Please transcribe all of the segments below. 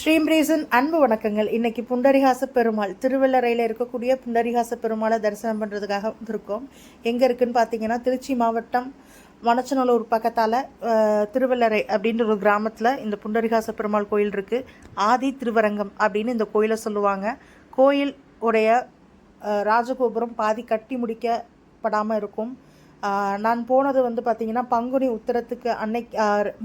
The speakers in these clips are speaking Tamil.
ஸ்ரீம்ரீசன் அன்பு வணக்கங்கள். இன்னைக்கு புண்டரிகாச பெருமாள் திருவள்ளரையில் இருக்கக்கூடிய புண்டரிகாச பெருமாளை தரிசனம் பண்ணுறதுக்காக வந்திருக்கோம். எங்கே இருக்குதுன்னு பார்த்தீங்கன்னா, திருச்சி மாவட்டம் மணச்சநல்லூர் பக்கத்தால் திருவள்ளரை அப்படின்ற ஒரு கிராமத்தில் இந்த புண்டரிகாச பெருமாள் கோயில் இருக்குது. ஆதி திருவரங்கம் அப்படின்னு இந்த கோயிலை சொல்லுவாங்க. கோயில் உடைய ராஜகோபுரம் பாதி கட்டி முடிக்கப்படாமல் இருக்கும். நான் போனது வந்து பார்த்திங்கன்னா பங்குனி உத்திரத்துக்கு அன்னைக்கு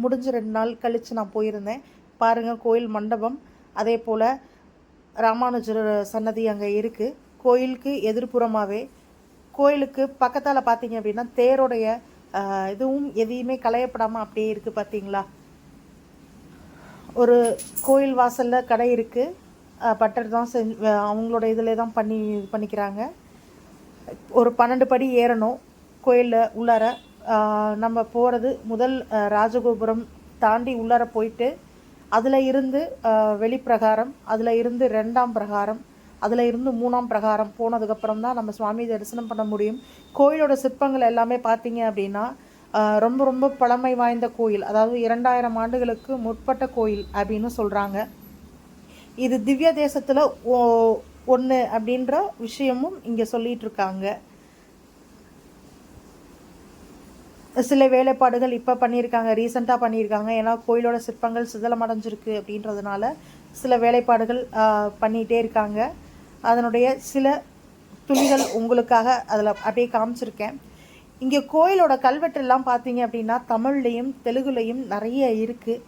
முடிஞ்ச 2 நாள் கழித்து நான் போயிருந்தேன். பாருங்கள், கோயில் மண்டபம், அதே போல் ராமானுஜர் சன்னதி அங்கே இருக்குது. கோயிலுக்கு எதிர்ப்புறமாகவே கோயிலுக்கு பக்கத்தால் பார்த்தீங்க அப்படின்னா தேரோடைய இதுவும் எதையுமே களையப்படாமல் அப்படியே இருக்குது. பார்த்தீங்களா, ஒரு கோயில் வாசலில் கடை இருக்குது. பட்டர் தான் அவங்களோட இதில் தான் பண்ணிக்கிறாங்க. ஒரு 12 படி ஏறணும் கோயிலில் உள்ளார. நம்ம போகிறது முதல் ராஜகோபுரம் தாண்டி உள்ளார போயிட்டு அதில் இருந்து வெளிப்பிரகாரம், அதில் இருந்து 2ஆம் பிரகாரம், அதில் இருந்து 3ஆம் பிரகாரம் போனதுக்கப்புறம் தான் நம்ம சுவாமி தரிசனம் பண்ண முடியும். கோயிலோட சிற்பங்கள் எல்லாமே பார்த்தீங்க அப்படின்னா ரொம்ப ரொம்ப பழமை வாய்ந்த கோயில், அதாவது 2000 ஆண்டுகளுக்கு முற்பட்ட கோயில் அப்படின்னு சொல்கிறாங்க. இது திவ்ய தேசத்தில் ஒன்று அப்படின்ற விஷயமும் இங்கே சொல்லிகிட்டு இருக்காங்க. சில வேலைப்பாடுகள் இப்போ பண்ணியிருக்காங்க, ரீசெண்டாக பண்ணியிருக்காங்க. ஏன்னா கோயிலோட சிற்பங்கள் சிதலமடைஞ்சிருக்கு அப்படின்றதுனால சில வேலைப்பாடுகள் பண்ணிகிட்டே இருக்காங்க. அதனுடைய சில துளிகள் உங்களுக்காக அதில் அப்படியே காமிச்சிருக்கேன். இங்கே கோயிலோட கல்வெட்டெல்லாம் பார்த்தீங்க அப்படின்னா தமிழ்லேயும் தெலுங்குலேயும் நிறைய இருக்குது.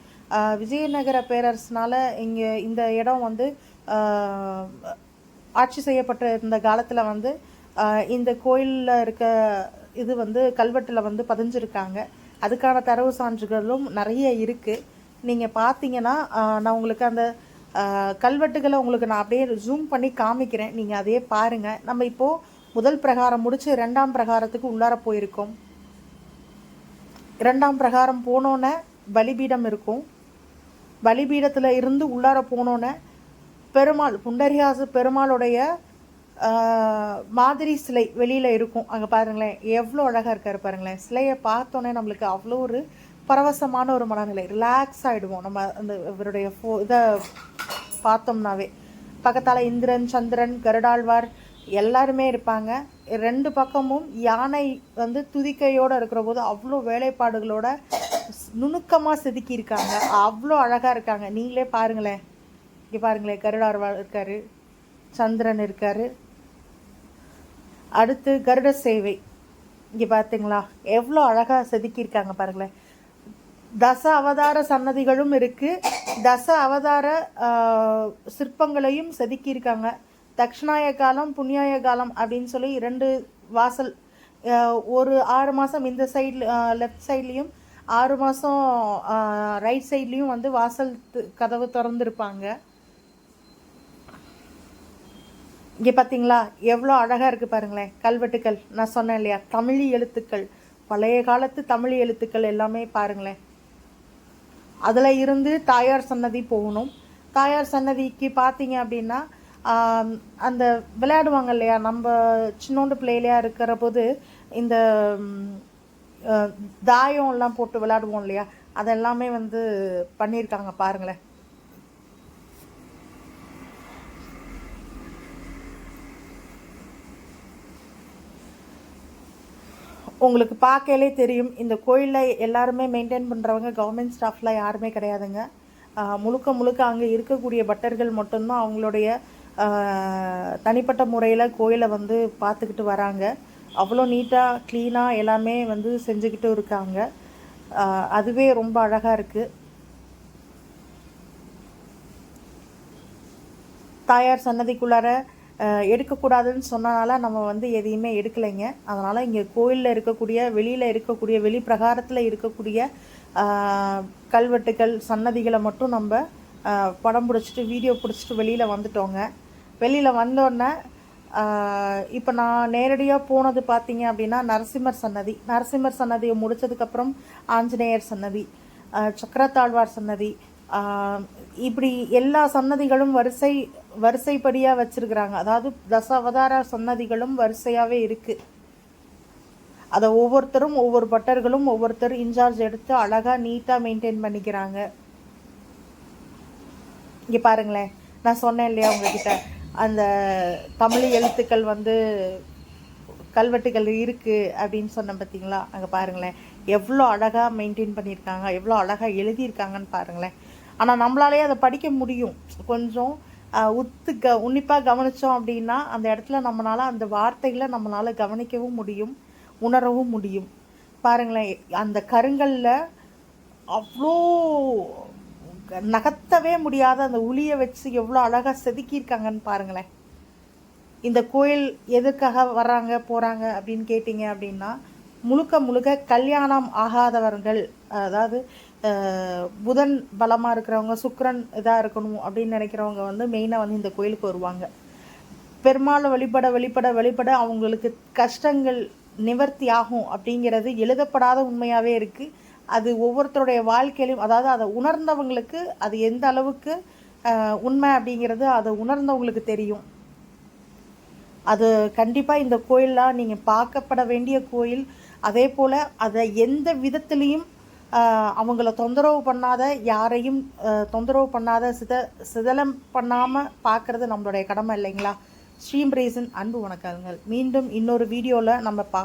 விஜயநகர பேரரசனால் இங்கே இந்த இடம் வந்து ஆட்சி செய்யப்பட்ட இந்த காலத்தில் வந்து இந்த கோயிலில் இருக்க இது வந்து கல்வெட்டில் வந்து பதிஞ்சிருக்காங்க. அதுக்கான தரவு சான்றுகளும் நிறைய இருக்குது. நீங்கள் பார்த்தீங்கன்னா நான் உங்களுக்கு அந்த கல்வெட்டுகளை உங்களுக்கு நான் அப்படியே ஜூம் பண்ணி காமிக்கிறேன், நீங்கள் அதையே பாருங்கள். நம்ம இப்போது முதல் பிரகாரம் முடித்து 2ஆம் பிரகாரத்துக்கு உள்ளார போயிருக்கோம். 2ஆம் பிரகாரம் போனோன்னே பலிபீடம் இருக்கும். பலிபீடத்தில் இருந்து உள்ளார போனோன்னே பெருமாள், புண்டரிகாச பெருமாளுடைய மாதிரி சிலை வெளியில் இருக்கும். அங்கே பாருங்களேன், எவ்வளோ அழகாக இருக்கார் பாருங்களேன். சிலையை பார்த்தோன்னே நம்மளுக்கு அவ்வளோ ஒரு பரவசமான ஒரு மனநிலை, ரிலாக்ஸ் ஆகிடுவோம் நம்ம அந்த இவருடைய இதை பார்த்தோம்னாவே. பக்கத்தால் இந்திரன், சந்திரன், கருடாழ்வார் எல்லாருமே இருப்பாங்க. 2 பக்கமும் யானை வந்து துதிக்கையோடு இருக்கிற போது அவ்வளோ வேலைப்பாடுகளோட நுணுக்கமாக செதுக்கியிருக்காங்க. அவ்வளோ அழகாக இருக்காங்க. நீங்களே பாருங்களேன், இங்கே பாருங்களேன், கருடாழ்வார் இருக்கார், சந்திரன் இருக்கார். அடுத்து கருட சேவை, இங்கே பார்த்தீங்களா எவ்வளோ அழகாக செதுக்கியிருக்காங்க பாருங்களேன். தச அவதார சன்னதிகளும் இருக்குது. தச அவதார சிற்பங்களையும் செதுக்கியிருக்காங்க. தக்ஷணாய காலம், புண்ணியாய காலம் அப்படின்னு சொல்லி 2 வாசல், ஒரு 6 மாதம் இந்த சைடில் லெஃப்ட் சைட்லேயும் 6 மாதம் ரைட் சைட்லேயும் வந்து வாசல் கதவு திறந்துருப்பாங்க. இங்கே பார்த்தீங்களா எவ்வளோ அழகாக இருக்குது பாருங்களேன். கல்வெட்டுக்கள் நான் சொன்னேன் இல்லையா, தமிழ் எழுத்துக்கள், பழைய காலத்து தமிழ் எழுத்துக்கள் எல்லாமே பாருங்களேன். அதில் இருந்து தாயார் சன்னதி போகணும். தாயார் சன்னதிக்கு பார்த்தீங்க அப்படின்னா அந்த விளையாடுவாங்க இல்லையா, நம்ம சின்னோண்டு பிள்ளையிலையாக இருக்கிற போது இந்த தாயம்லாம் போட்டு விளையாடுவோம் இல்லையா, அதெல்லாமே வந்து பண்ணியிருக்காங்க பாருங்களேன். உங்களுக்கு பார்க்கலே தெரியும், இந்த கோயிலில் எல்லாருமே மெயின்டைன் பண்ணுறவங்க கவர்மெண்ட் ஸ்டாஃப்லாம் யாருமே கிடையாதுங்க. முழுக்க அங்கே இருக்கக்கூடிய பட்டர்கள் மட்டும்தான் அவங்களுடைய தனிப்பட்ட முறையில் கோயிலை வந்து பார்த்துக்கிட்டு வராங்க. அவ்வளோ நீட்டாக க்ளீனாக எல்லாமே வந்து செஞ்சுக்கிட்டு இருக்காங்க. அதுவே ரொம்ப அழகாக இருக்குது. தாயார் சன்னதிக்குள்ளார எடுக்கக்கூடாதுன்னு சொன்னனால நம்ம வந்து எதையுமே எடுக்கலைங்க. அதனால் இங்கே கோயிலில் இருக்கக்கூடிய, வெளியில் இருக்கக்கூடிய, வெளி பிரகாரத்தில் இருக்கக்கூடிய கல்வெட்டுக்கள், சன்னதிகளை மட்டும் நம்ம படம் பிடிச்சிட்டு வீடியோ பிடிச்சிட்டு வெளியில் வந்துட்டோங்க. வெளியில் வந்தோடனே இப்போ நான் நேரடியாக போனது பார்த்தீங்க அப்படின்னா நரசிம்மர் சன்னதி. நரசிம்மர் சன்னதியை முடித்ததுக்கப்புறம் ஆஞ்சநேயர் சன்னதி, சக்கரத்தாழ்வார் சன்னதி, இப்படி எல்லா சன்னதிகளும் வரிசைப்படியாக வச்சுருக்குறாங்க. அதாவது தசாவதார சன்னதிகளும் வரிசையாகவே இருக்குது. அதை ஒவ்வொருத்தரும், ஒவ்வொரு பட்டர்களும் ஒவ்வொருத்தர் இன்சார்ஜ் எடுத்து அழகாக நீட்டாக மெயின்டைன் பண்ணிக்கிறாங்க. இங்கே பாருங்களேன், நான் சொன்னேன் இல்லையா உங்ககிட்ட, அந்த தமிழ் எழுத்துக்கள் வந்து கல்வெட்டுகள் இருக்குது அப்படின்னு சொன்னேன் பார்த்தீங்களா? அங்கே பாருங்களேன், எவ்வளோ அழகாக மெயின்டைன் பண்ணியிருக்காங்க, எவ்வளோ அழகாக எழுதியிருக்காங்கன்னு பாருங்களேன். ஆனால் நம்மளாலேயே அதை படிக்க முடியும். கொஞ்சம் உன்னிப்பாக கவனித்தோம் அப்படின்னா அந்த இடத்துல நம்மளால் அந்த வார்த்தைகளை நம்மளால் கவனிக்கவும் முடியும், உணரவும் முடியும். பாருங்களேன், அந்த கருங்கல்ல அவ்வளோ நகர்த்தவே முடியாத அந்த உளியை வச்சு எவ்வளோ அழகாக செதுக்கியிருக்காங்கன்னு பாருங்களேன். இந்த கோயில் எதுக்காக வர்றாங்க போகிறாங்க அப்படின்னு கேட்டிங்க அப்படின்னா, முழுக்க முழுக்க கல்யாணம் ஆகாதவர்கள், அதாவது புதன் பலமாக இருக்கிறவங்க, சுக்கிரன் இதாக இருக்கணும் அப்படின்னு நினைக்கிறவங்க வந்து மெயினாக வந்து இந்த கோயிலுக்கு வருவாங்க. பெருமாளை வழிபட வழிபட வழிபட அவங்களுக்கு கஷ்டங்கள் நிவர்த்தி ஆகும் அப்படிங்கிறது எழுதப்படாத உண்மையாகவே இருக்குது. அது ஒவ்வொருத்தருடைய வாழ்க்கையிலும், அதாவது அதை உணர்ந்தவங்களுக்கு அது எந்த அளவுக்கு உண்மை அப்படிங்கிறது அதை உணர்ந்தவங்களுக்கு தெரியும். அது கண்டிப்பாக இந்த கோயிலெலாம் நீங்கள் பார்க்கப்பட வேண்டிய கோயில். அதே போல் அதை எந்த விதத்துலேயும் அவங்கள தொந்தரவு பண்ணாத, யாரையும் தொந்தரவு பண்ணாத, சிதலம் பண்ணாமல் பார்க்குறது நம்மளுடைய கடமை இல்லைங்களா? ஸ்ரீம் ரேசன் அன்பு வணக்கங்கள். மீண்டும் இன்னொரு வீடியோவில் நம்ம